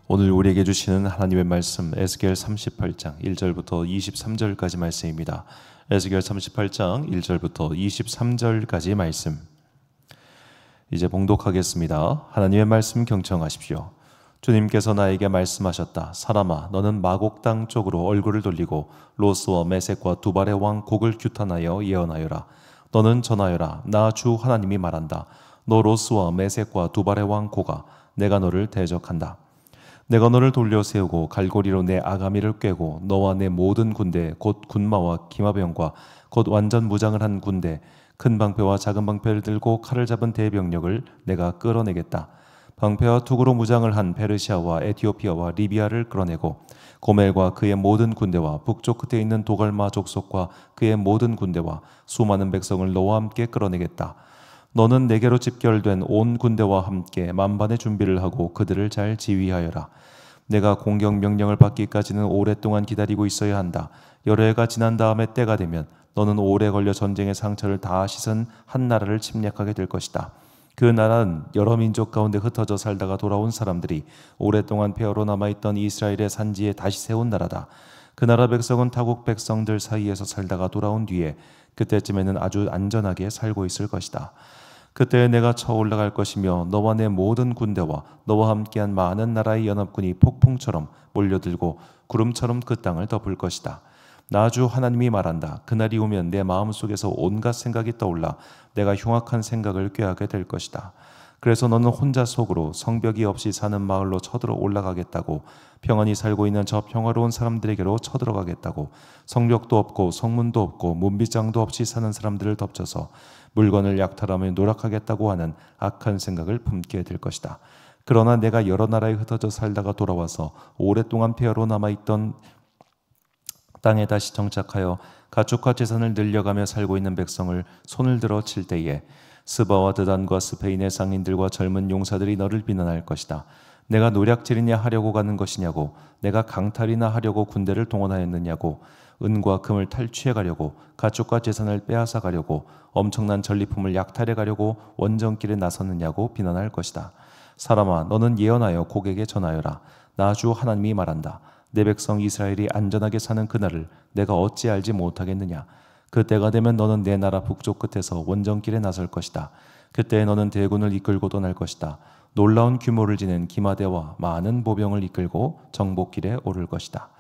오늘 우리에게 주시는 하나님의 말씀 에스겔 38장 1절부터 23절까지 말씀입니다. 에스겔 38장 1절부터 23절까지 말씀 이제 봉독하겠습니다. 하나님의 말씀 경청하십시오. 주님께서 나에게 말씀하셨다. 사람아, 너는 마곡 땅 쪽으로 얼굴을 돌리고 로스와 메섹과 두발의 왕 곡을 규탄하여 예언하여라. 너는 전하여라. 나 주 하나님이 말한다. 너 로스와 메섹과 두발의 왕 고가, 내가 너를 대적한다. 내가 너를 돌려 세우고 갈고리로 내 아가미를 꿰고 너와 내 모든 군대 곧 군마와 기마병과 곧 완전 무장을 한 군대 큰 방패와 작은 방패를 들고 칼을 잡은 대병력을 내가 끌어내겠다. 방패와 투구로 무장을 한 페르시아와 에티오피아와 리비아를 끌어내고 고멜과 그의 모든 군대와 북쪽 끝에 있는 도갈마 족속과 그의 모든 군대와 수많은 백성을 너와 함께 끌어내겠다. 너는 내게로 집결된 온 군대와 함께 만반의 준비를 하고 그들을 잘 지휘하여라. 내가 공격 명령을 받기까지는 오랫동안 기다리고 있어야 한다. 여러 해가 지난 다음에 때가 되면 너는 오래 걸려 전쟁의 상처를 다 씻은 한 나라를 침략하게 될 것이다. 그 나라는 여러 민족 가운데 흩어져 살다가 돌아온 사람들이 오랫동안 폐허로 남아있던 이스라엘의 산지에 다시 세운 나라다. 그 나라 백성은 타국 백성들 사이에서 살다가 돌아온 뒤에 그때쯤에는 아주 안전하게 살고 있을 것이다. 그때 내가 쳐 올라갈 것이며 너와 내 모든 군대와 너와 함께한 많은 나라의 연합군이 폭풍처럼 몰려들고 구름처럼 그 땅을 덮을 것이다. 나 주 하나님이 말한다. 그날이 오면 내 마음속에서 온갖 생각이 떠올라 내가 흉악한 생각을 꾀하게 될 것이다. 그래서 너는 혼자 속으로 성벽이 없이 사는 마을로 쳐들어 올라가겠다고, 평안히 살고 있는 저 평화로운 사람들에게로 쳐들어가겠다고, 성벽도 없고 성문도 없고 문빗장도 없이 사는 사람들을 덮쳐서 물건을 약탈하며 노력하겠다고 하는 악한 생각을 품게 될 것이다. 그러나 내가 여러 나라에 흩어져 살다가 돌아와서 오랫동안 폐허로 남아있던 땅에 다시 정착하여 가축과 재산을 늘려가며 살고 있는 백성을 손을 들어 칠 때에 스바와 드단과 스페인의 상인들과 젊은 용사들이 너를 비난할 것이다. 내가 노략질이냐 하려고 가는 것이냐고, 내가 강탈이나 하려고 군대를 동원하였느냐고, 은과 금을 탈취해 가려고, 가축과 재산을 빼앗아 가려고, 엄청난 전리품을 약탈해 가려고 원정길에 나섰느냐고 비난할 것이다. 사람아, 너는 예언하여 곡에게 전하여라. 나 주 하나님이 말한다. 내 백성 이스라엘이 안전하게 사는 그날을 내가 어찌 알지 못하겠느냐. 그때가 되면 너는 내 나라 북쪽 끝에서 원정길에 나설 것이다. 그때 너는 대군을 이끌고 떠날 것이다. 놀라운 규모를 지닌 기마대와 많은 보병을 이끌고 정복길에 오를 것이다.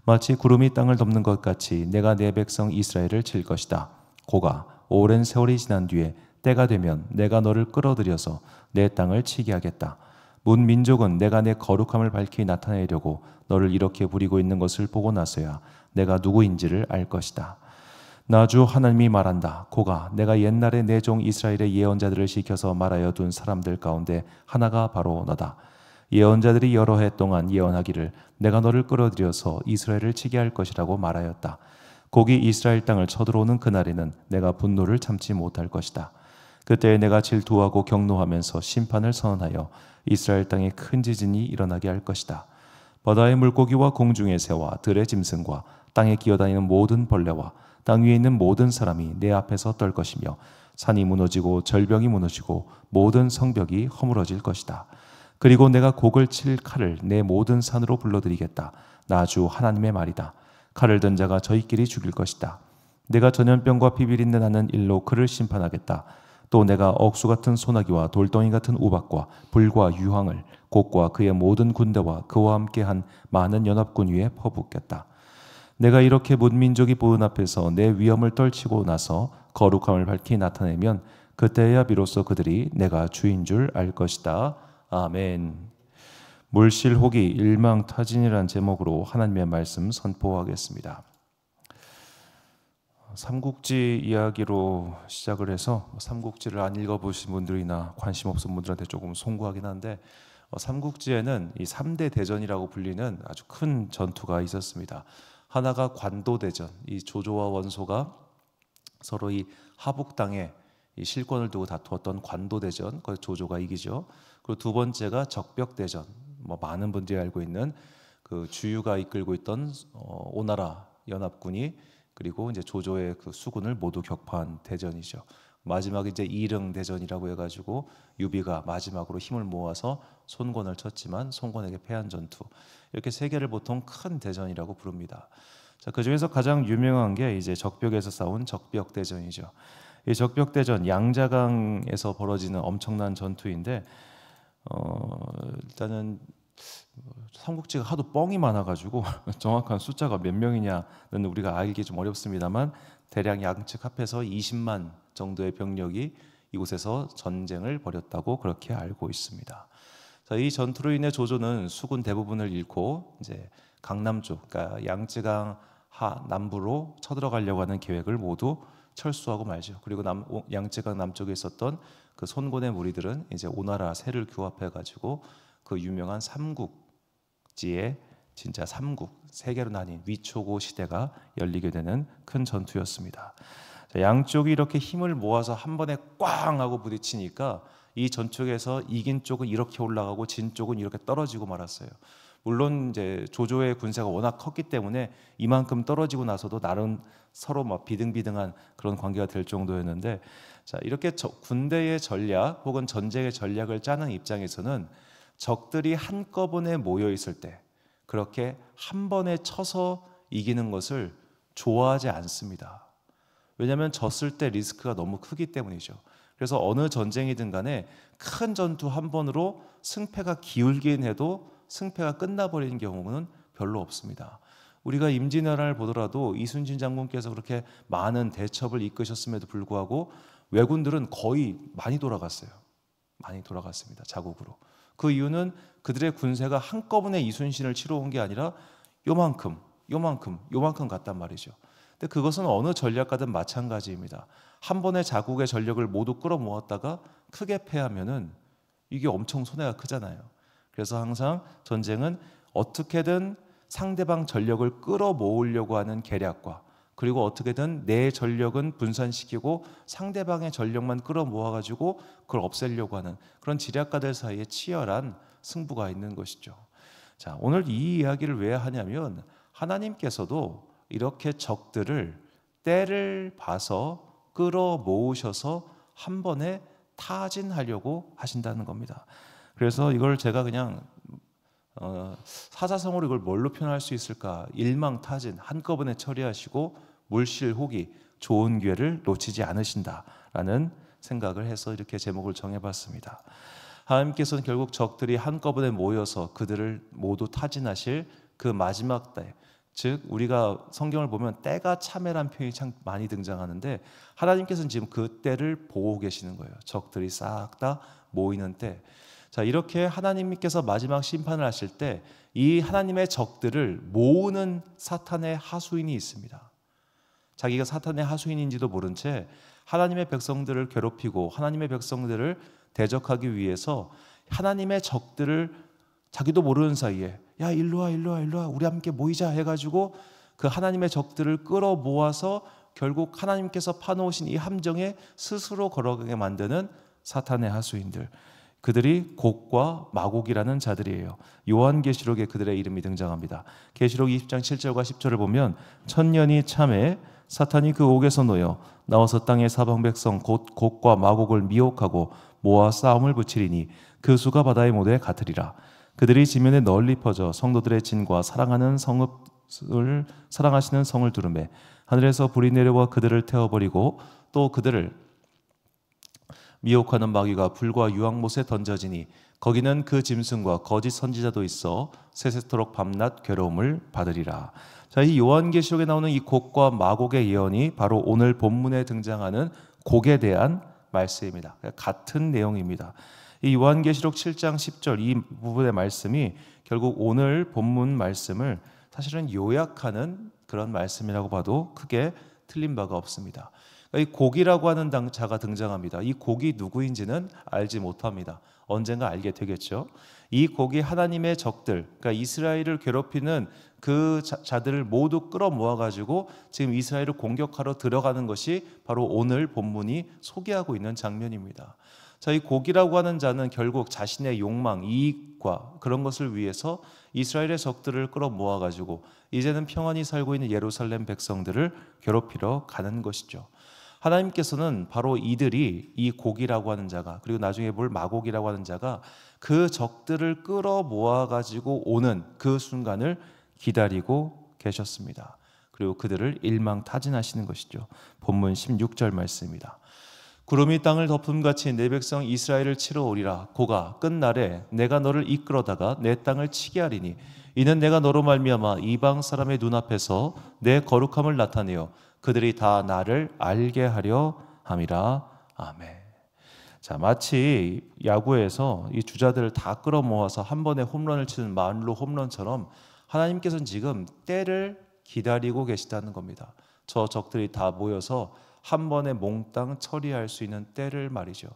마치 구름이 땅을 덮는 것 같이 내가 내 백성 이스라엘을 칠 것이다. 고가 오랜 세월이 지난 뒤에 때가 되면 내가 너를 끌어들여서 내 땅을 치게 하겠다. 문 민족은 내가 내 거룩함을 밝히 나타내려고 너를 이렇게 부리고 있는 것을 보고 나서야 내가 누구인지를 알 것이다. 나 주 하나님이 말한다. 고가 내가 옛날에 내 종 이스라엘의 예언자들을 시켜서 말하여 둔 사람들 가운데 하나가 바로 너다. 예언자들이 여러 해 동안 예언하기를 내가 너를 끌어들여서 이스라엘을 치게 할 것이라고 말하였다. 곡이 이스라엘 땅을 쳐들어오는 그날에는 내가 분노를 참지 못할 것이다. 그때 내가 질투하고 경노하면서 심판을 선언하여 이스라엘 땅에 큰 지진이 일어나게 할 것이다. 바다의 물고기와 공중의 새와 들의 짐승과 땅에 기어다니는 모든 벌레와 땅 위에 있는 모든 사람이 내 앞에서 떨 것이며 산이 무너지고 절벽이 무너지고 모든 성벽이 허물어질 것이다. 그리고 내가 곡을 칠 칼을 내 모든 산으로 불러들이겠다. 나 주 하나님의 말이다. 칼을 든 자가 저희끼리 죽일 것이다. 내가 전염병과 비비린내 나는 일로 그를 심판하겠다. 또 내가 억수 같은 소나기와 돌덩이 같은 우박과 불과 유황을 곡과 그의 모든 군대와 그와 함께한 많은 연합군 위에 퍼붓겠다. 내가 이렇게 문민족이 보는 앞에서 내 위엄을 떨치고 나서 거룩함을 밝히 나타내면 그때야 비로소 그들이 내가 주인 줄 알 것이다. 아멘. 물실호기 일망타진이란 제목으로 하나님의 말씀 선포하겠습니다. 삼국지 이야기로 시작을 해서 삼국지를 안 읽어보신 분들이나 관심 없은 분들한테 조금 송구하긴 한데 삼국지에는 이 3대 대전이라고 불리는 아주 큰 전투가 있었습니다. 하나가 관도대전, 이 조조와 원소가 서로 이 하북 땅에 이 실권을 두고 다투었던 관도대전, 거기서 조조가 이기죠. 그리고 두 번째가 적벽대전, 많은 분들이 알고 있는 그 주유가 이끌고 있던 오나라 연합군이 그리고 이제 조조의 그 수군을 모두 격파한 대전이죠. 마지막에 이제 이릉 대전이라고 해가지고 유비가 마지막으로 힘을 모아서 손권을 쳤지만 손권에게 패한 전투, 이렇게 세 개를 보통 큰 대전이라고 부릅니다. 자, 그 중에서 가장 유명한 게 이제 적벽에서 싸운 적벽대전이죠. 이 적벽대전, 양자강에서 벌어지는 엄청난 전투인데 일단은 삼국지가 하도 뻥이 많아가지고 정확한 숫자가 몇 명이냐는 우리가 알기 좀 어렵습니다만 대략 양측 합해서 20만 정도의 병력이 이곳에서 전쟁을 벌였다고 그렇게 알고 있습니다. 자, 이 전투로 인해 조조는 수군 대부분을 잃고 이제 강남 쪽, 그러니까 양쯔강 남부로 쳐들어가려고 하는 계획을 모두 철수하고 말죠. 그리고 양쯔강 남쪽에 있었던 그 손권의 무리들은 이제 오나라 세를 규합해 가지고 그 유명한 삼국지에 진짜 삼국 세 개로 나뉜 위초고 시대가 열리게 되는 큰 전투였습니다. 자, 양쪽이 이렇게 힘을 모아서 한 번에 꽝 하고 부딪히니까 이 전투에서 이긴 쪽은 이렇게 올라가고 진 쪽은 이렇게 떨어지고 말았어요. 물론 이제 조조의 군세가 워낙 컸기 때문에 이만큼 떨어지고 나서도 나름 서로 막 비등비등한 그런 관계가 될 정도였는데, 자, 이렇게 군대의 전략 혹은 전쟁의 전략을 짜는 입장에서는 적들이 한꺼번에 모여 있을 때 그렇게 한 번에 쳐서 이기는 것을 좋아하지 않습니다. 왜냐하면 졌을 때 리스크가 너무 크기 때문이죠. 그래서 어느 전쟁이든 간에 큰 전투 한 번으로 승패가 기울긴 해도 승패가 끝나버리는 경우는 별로 없습니다. 우리가 임진왜란을 보더라도 이순신 장군께서 그렇게 많은 대첩을 이끄셨음에도 불구하고 왜군들은 거의 많이 돌아갔어요. 많이 돌아갔습니다. 자국으로. 그 이유는 그들의 군세가 한꺼번에 이순신을 치러 온 게 아니라 요만큼 갔단 말이죠. 근데 그것은 어느 전략가든 마찬가지입니다. 한 번에 자국의 전력을 모두 끌어모았다가 크게 패하면은 이게 엄청 손해가 크잖아요. 그래서 항상 전쟁은 어떻게든 상대방 전력을 끌어모으려고 하는 계략과, 그리고 어떻게든 내 전력은 분산시키고 상대방의 전력만 끌어모아가지고 그걸 없애려고 하는 그런 지략가들 사이에 치열한 승부가 있는 것이죠. 자, 오늘 이 이야기를 왜 하냐면 하나님께서도 이렇게 적들을 때를 봐서 끌어모으셔서 한 번에 타진하려고 하신다는 겁니다. 그래서 이걸 제가 그냥 사자성어로 이걸 뭘로 표현할 수 있을까? 일망타진, 한꺼번에 처리하시고 물실호기, 좋은 기회를 놓치지 않으신다라는 생각을 해서 이렇게 제목을 정해봤습니다. 하나님께서는 결국 적들이 한꺼번에 모여서 그들을 모두 타진하실 그 마지막 때, 즉 우리가 성경을 보면 때가 참회란 표현이 참 많이 등장하는데 하나님께서는 지금 그 때를 보고 계시는 거예요. 적들이 싹 다 모이는 때. 자, 이렇게 하나님께서 마지막 심판을 하실 때 이 하나님의 적들을 모으는 사탄의 하수인이 있습니다. 자기가 사탄의 하수인인지도 모른 채 하나님의 백성들을 괴롭히고 하나님의 백성들을 대적하기 위해서 하나님의 적들을 자기도 모르는 사이에 야 일로 와 우리 함께 모이자 해가지고 그 하나님의 적들을 끌어모아서 결국 하나님께서 파놓으신 이 함정에 스스로 걸어가게 만드는 사탄의 하수인들, 그들이 곡과 마곡이라는 자들이에요. 요한계시록에 그들의 이름이 등장합니다. 계시록 20장 7절과 10절을 보면 천년이 참에 사탄이 그 옥에서 놓여 나와서 땅의 사방 백성 곧 곡과 마곡을 미혹하고 모아 싸움을 붙이리니 그 수가 바다의 모래에 같으리라. 그들이 지면에 널리 퍼져 성도들의 진과 사랑하시는 성을 두르매 하늘에서 불이 내려와 그들을 태워버리고 또 그들을 미혹하는 마귀가 불과 유황못에 던져지니 거기는 그 짐승과 거짓 선지자도 있어 세세토록 밤낮 괴로움을 받으리라. 자, 이 요한계시록에 나오는 이 곡과 마곡의 예언이 바로 오늘 본문에 등장하는 곡에 대한 말씀입니다. 같은 내용입니다. 이 요한계시록 7장 10절 이 부분의 말씀이 결국 오늘 본문 말씀을 사실은 요약하는 그런 말씀이라고 봐도 크게 틀린 바가 없습니다. 이 곡이라고 하는 자가 등장합니다. 이 곡이 누구인지는 알지 못합니다. 언젠가 알게 되겠죠. 이 곡이 하나님의 적들, 그러니까 이스라엘을 괴롭히는 그 자들을 모두 끌어모아 가지고 지금 이스라엘을 공격하러 들어가는 것이 바로 오늘 본문이 소개하고 있는 장면입니다. 자, 이 곡이라고 하는 자는 결국 자신의 욕망, 이익과 그런 것을 위해서 이스라엘의 적들을 끌어모아 가지고 이제는 평안히 살고 있는 예루살렘 백성들을 괴롭히러 가는 것이죠. 하나님께서는 바로 이들이, 이 곡이라고 하는 자가, 그리고 나중에 볼 마곡이라고 하는 자가 그 적들을 끌어모아 가지고 오는 그 순간을 기다리고 계셨습니다. 그리고 그들을 일망타진하시는 것이죠. 본문 16절 말씀입니다. 구름이 땅을 덮음같이 내 백성 이스라엘을 치러 오리라. 고가 끝날에 내가 너를 이끌어다가 내 땅을 치게 하리니 이는 내가 너로 말미암아 이방 사람의 눈앞에서 내 거룩함을 나타내어 그들이 다 나를 알게 하려 함이라. 아멘. 자, 마치 야구에서 이 주자들을 다 끌어모아서 한 번에 홈런을 치는 만루 홈런처럼 하나님께서는 지금 때를 기다리고 계시다는 겁니다. 저 적들이 다 모여서 한 번에 몽땅 처리할 수 있는 때를 말이죠.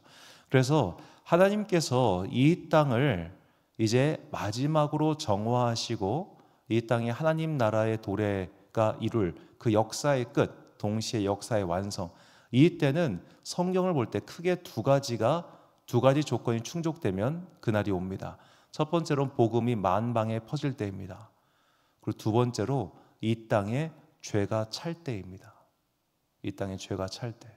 그래서 하나님께서 이 땅을 이제 마지막으로 정화하시고 이 땅이 하나님 나라의 도래가 이룰 그 역사의 끝, 동시에 역사의 완성. 이 때는 성경을 볼 때 크게 두 가지 조건이 충족되면 그날이 옵니다. 첫 번째로는 복음이 만방에 퍼질 때입니다. 그리고 두 번째로 이 땅에 죄가 찰 때입니다. 이 땅에 죄가 찰 때.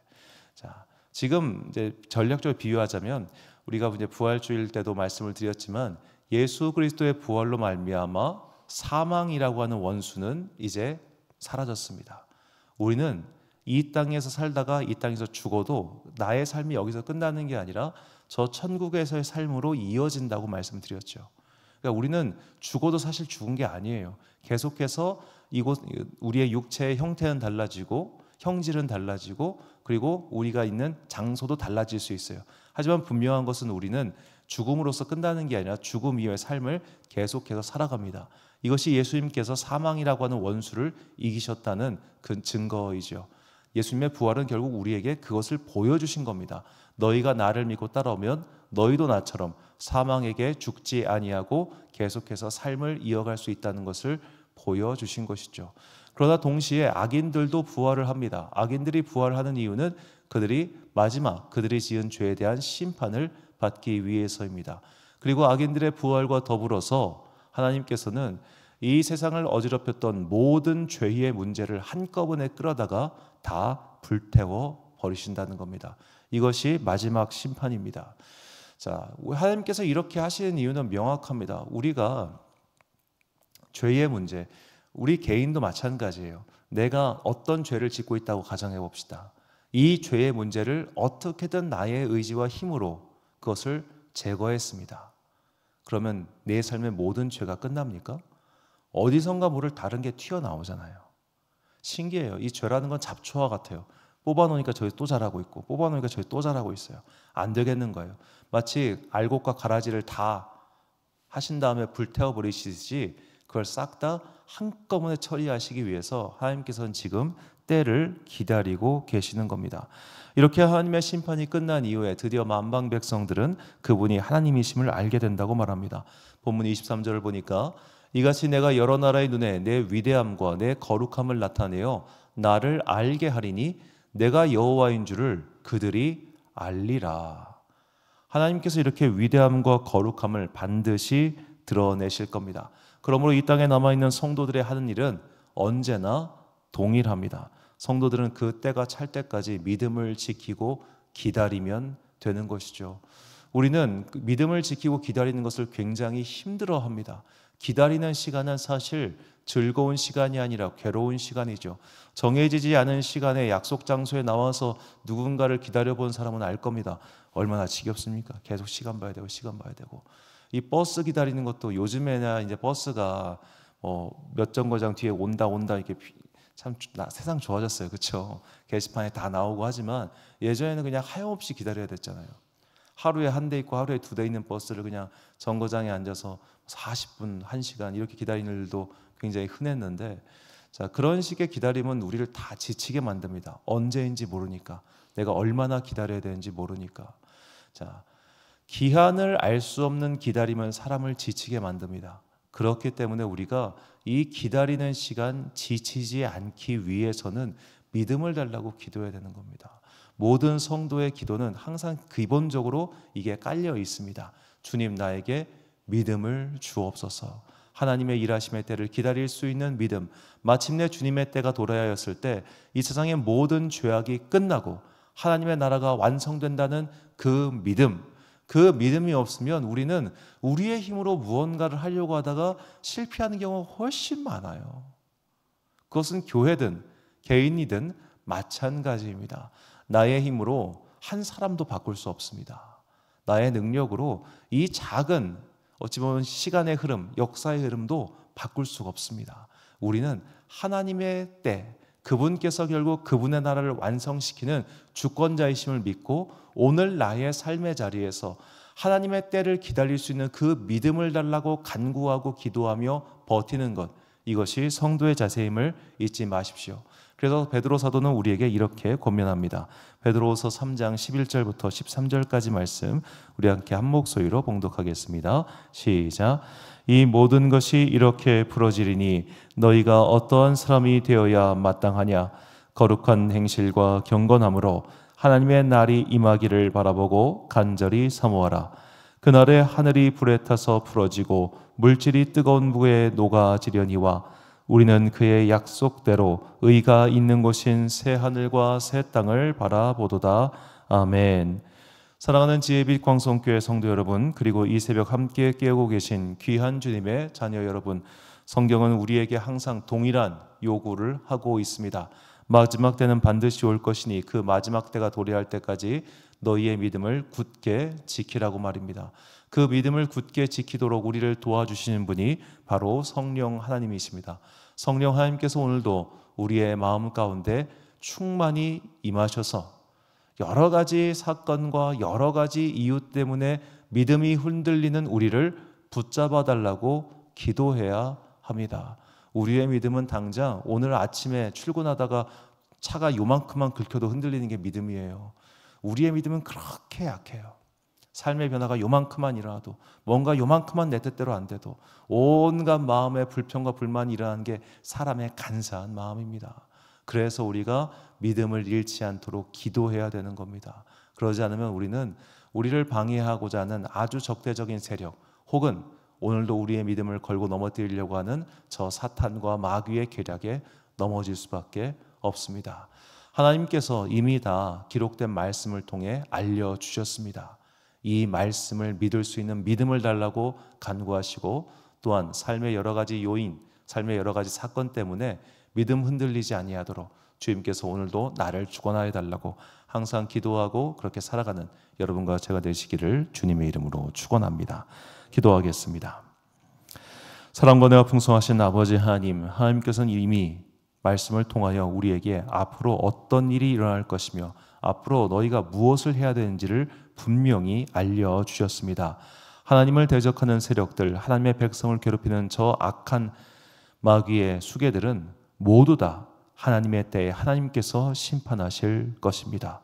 자, 지금 이제 전략적으로 비유하자면 우리가 이제 부활주일 때도 말씀을 드렸지만 예수 그리스도의 부활로 말미암아 사망이라고 하는 원수는 이제 사라졌습니다. 우리는 이 땅에서 살다가 이 땅에서 죽어도 나의 삶이 여기서 끝나는 게 아니라 저 천국에서의 삶으로 이어진다고 말씀드렸죠. 그러니까 우리는 죽어도 사실 죽은 게 아니에요. 계속해서 우리의 육체의 형태는 달라지고 형질은 달라지고 그리고 우리가 있는 장소도 달라질 수 있어요. 하지만 분명한 것은 우리는 죽음으로써 끝나는 게 아니라 죽음 이후의 삶을 계속해서 살아갑니다. 이것이 예수님께서 사망이라고 하는 원수를 이기셨다는 그 증거이죠. 예수님의 부활은 결국 우리에게 그것을 보여주신 겁니다. 너희가 나를 믿고 따라오면 너희도 나처럼 사망에게 죽지 아니하고 계속해서 삶을 이어갈 수 있다는 것을 보여주신 것이죠. 그러나 동시에 악인들도 부활을 합니다. 악인들이 부활하는 이유는 그들이 그들이 지은 죄에 대한 심판을 받기 위해서입니다. 그리고 악인들의 부활과 더불어서 하나님께서는 이 세상을 어지럽혔던 모든 죄의 문제를 한꺼번에 끌어다가 다 불태워 버리신다는 겁니다. 이것이 마지막 심판입니다. 자, 하나님께서 이렇게 하시는 이유는 명확합니다. 우리가 죄의 문제, 우리 개인도 마찬가지예요. 내가 어떤 죄를 짓고 있다고 가정해 봅시다. 이 죄의 문제를 어떻게든 나의 의지와 힘으로 그것을 제거했습니다. 그러면 내 삶의 모든 죄가 끝납니까? 어디선가 모를 다른 게 튀어나오잖아요. 신기해요. 이 죄라는 건 잡초와 같아요. 뽑아놓으니까 저기 또 자라고 있고 뽑아놓으니까 저기 또 자라고 있어요. 안 되겠는 거예요. 마치 알곡과 가라지를 다 하신 다음에 불태워버리시듯이 그걸 싹 다 한꺼번에 처리하시기 위해서 하나님께서는 지금 때를 기다리고 계시는 겁니다. 이렇게 하나님의 심판이 끝난 이후에 드디어 만방 백성들은 그분이 하나님이심을 알게 된다고 말합니다. 본문 23절을 보니까 이같이 내가 여러 나라의 눈에 내 위대함과 내 거룩함을 나타내어 나를 알게 하리니 내가 여호와인 줄을 그들이 알리라. 하나님께서 이렇게 위대함과 거룩함을 반드시 드러내실 겁니다. 그러므로 이 땅에 남아있는 성도들의 하는 일은 언제나 동일합니다. 성도들은 그 때가 찰 때까지 믿음을 지키고 기다리면 되는 것이죠. 우리는 믿음을 지키고 기다리는 것을 굉장히 힘들어합니다. 기다리는 시간은 사실 즐거운 시간이 아니라 괴로운 시간이죠. 정해지지 않은 시간에 약속 장소에 나와서 누군가를 기다려본 사람은 알 겁니다. 얼마나 지겹습니까? 계속 시간 봐야 되고 이 버스 기다리는 것도 요즘에나 이제 버스가 몇 정거장 뒤에 온다 이렇게 참 세상 좋아졌어요. 그렇죠? 게시판에 다 나오고 하지만 예전에는 그냥 하염없이 기다려야 됐잖아요. 하루에 한 대 있고 하루에 두 대 있는 버스를 그냥 정거장에 앉아서 40분, 1시간 이렇게 기다리는 일도 굉장히 흔했는데 자, 그런 식의 기다림은 우리를 다 지치게 만듭니다. 언제인지 모르니까. 내가 얼마나 기다려야 되는지 모르니까. 자, 기한을 알 수 없는 기다림은 사람을 지치게 만듭니다. 그렇기 때문에 우리가 이 기다리는 시간 지치지 않기 위해서는 믿음을 달라고 기도해야 되는 겁니다. 모든 성도의 기도는 항상 기본적으로 이게 깔려 있습니다. 주님 나에게 믿음을 주옵소서. 하나님의 일하심의 때를 기다릴 수 있는 믿음, 마침내 주님의 때가 도래하였을 때 이 세상의 모든 죄악이 끝나고 하나님의 나라가 완성된다는 그 믿음, 그 믿음이 없으면 우리는 우리의 힘으로 무언가를 하려고 하다가 실패하는 경우가 훨씬 많아요. 그것은 교회든 개인이든 마찬가지입니다. 나의 힘으로 한 사람도 바꿀 수 없습니다. 나의 능력으로 이 작은 어찌 보면 시간의 흐름, 역사의 흐름도 바꿀 수가 없습니다. 우리는 하나님의 때, 그분께서 결국 그분의 나라를 완성시키는 주권자이심을 믿고 오늘 나의 삶의 자리에서 하나님의 때를 기다릴 수 있는 그 믿음을 달라고 간구하고 기도하며 버티는 것, 이것이 성도의 자세임을 잊지 마십시오. 그래서 베드로 사도는 우리에게 이렇게 권면합니다. 베드로후서 3장 11절부터 13절까지 말씀 우리 함께 한 목소리로 봉독하겠습니다. 시작. 이 모든 것이 이렇게 풀어지리니 너희가 어떠한 사람이 되어야 마땅하냐. 거룩한 행실과 경건함으로 하나님의 날이 임하기를 바라보고 간절히 사모하라. 그날에 하늘이 불에 타서 풀어지고 물질이 뜨거운 불에 녹아지려니와 우리는 그의 약속대로 의가 있는 곳인 새 하늘과 새 땅을 바라보도다. 아멘. 사랑하는 지혜빛 광성교회 성도 여러분, 그리고 이 새벽 함께 깨우고 계신 귀한 주님의 자녀 여러분, 성경은 우리에게 항상 동일한 요구를 하고 있습니다. 마지막 때는 반드시 올 것이니 그 마지막 때가 도래할 때까지 너희의 믿음을 굳게 지키라고 말입니다. 그 믿음을 굳게 지키도록 우리를 도와주시는 분이 바로 성령 하나님이십니다. 성령 하나님께서 오늘도 우리의 마음 가운데 충만히 임하셔서 여러 가지 사건과 여러 가지 이유 때문에 믿음이 흔들리는 우리를 붙잡아 달라고 기도해야 합니다. 우리의 믿음은 당장 오늘 아침에 출근하다가 차가 요만큼만 긁혀도 흔들리는 게 믿음이에요. 우리의 믿음은 그렇게 약해요. 삶의 변화가 요만큼만 일어나도, 뭔가 요만큼만 내 뜻대로 안 돼도 온갖 마음의 불평과 불만이 일어나는 게 사람의 간사한 마음입니다. 그래서 우리가 믿음을 잃지 않도록 기도해야 되는 겁니다. 그러지 않으면 우리는 우리를 방해하고자 하는 아주 적대적인 세력, 혹은 오늘도 우리의 믿음을 걸고 넘어뜨리려고 하는 저 사탄과 마귀의 계략에 넘어질 수밖에 없습니다. 하나님께서 이미 다 기록된 말씀을 통해 알려주셨습니다. 이 말씀을 믿을 수 있는 믿음을 달라고 간구하시고, 또한 삶의 여러 가지 요인, 삶의 여러 가지 사건 때문에 믿음 흔들리지 아니하도록 주님께서 오늘도 나를 주관하여 달라고 항상 기도하고 그렇게 살아가는 여러분과 제가 되시기를 주님의 이름으로 축원합니다. 기도하겠습니다. 사랑과 은혜가 풍성하신 아버지 하나님, 하나님께서는 이미 말씀을 통하여 우리에게 앞으로 어떤 일이 일어날 것이며 앞으로 너희가 무엇을 해야 되는지를 분명히 알려주셨습니다. 하나님을 대적하는 세력들, 하나님의 백성을 괴롭히는 저 악한 마귀의 수괴들은 모두 다 하나님의 때에 하나님께서 심판하실 것입니다.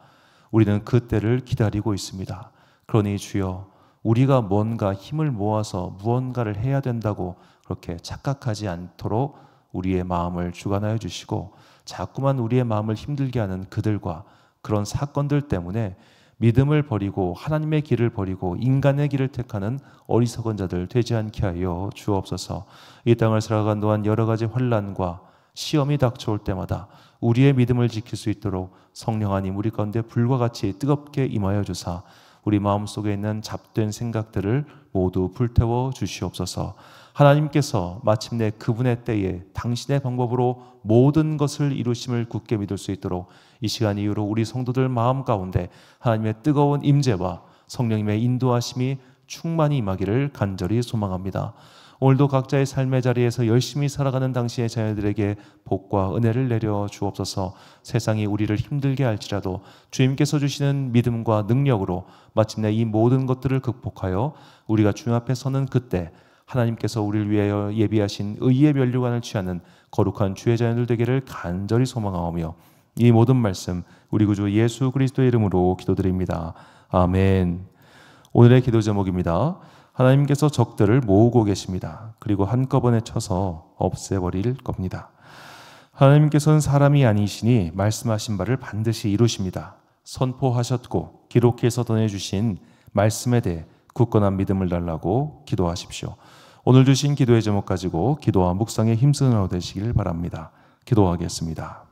우리는 그 때를 기다리고 있습니다. 그러니 주여, 우리가 뭔가 힘을 모아서 무언가를 해야 된다고 그렇게 착각하지 않도록 우리의 마음을 주관하여 주시고, 자꾸만 우리의 마음을 힘들게 하는 그들과 그런 사건들 때문에 믿음을 버리고 하나님의 길을 버리고 인간의 길을 택하는 어리석은 자들 되지 않게 하여 주옵소서. 이 땅을 살아간 동안 여러 가지 환난과 시험이 닥쳐올 때마다 우리의 믿음을 지킬 수 있도록 성령 하나님 우리 가운데 불과 같이 뜨겁게 임하여 주사 우리 마음속에 있는 잡된 생각들을 모두 불태워 주시옵소서. 하나님께서 마침내 그분의 때에 당신의 방법으로 모든 것을 이루심을 굳게 믿을 수 있도록 이 시간 이후로 우리 성도들 마음 가운데 하나님의 뜨거운 임재와 성령님의 인도하심이 충만히 임하기를 간절히 소망합니다. 오늘도 각자의 삶의 자리에서 열심히 살아가는 당신의 자녀들에게 복과 은혜를 내려 주옵소서. 세상이 우리를 힘들게 할지라도 주님께서 주시는 믿음과 능력으로 마침내 이 모든 것들을 극복하여 우리가 주님 앞에 서는 그때 하나님께서 우리를 위하여 예비하신 의의 면류관을 취하는 거룩한 주의 자녀들 되기를 간절히 소망하오며, 이 모든 말씀 우리 구주 예수 그리스도의 이름으로 기도드립니다. 아멘. 오늘의 기도 제목입니다. 하나님께서 적들을 모으고 계십니다. 그리고 한꺼번에 쳐서 없애버릴 겁니다. 하나님께서는 사람이 아니시니 말씀하신 바를 반드시 이루십니다. 선포하셨고 기록해서 전해주신 말씀에 대해 굳건한 믿음을 달라고 기도하십시오. 오늘 주신 기도의 제목 가지고 기도와 묵상에 힘쓰는 하루 되시길 바랍니다. 기도하겠습니다.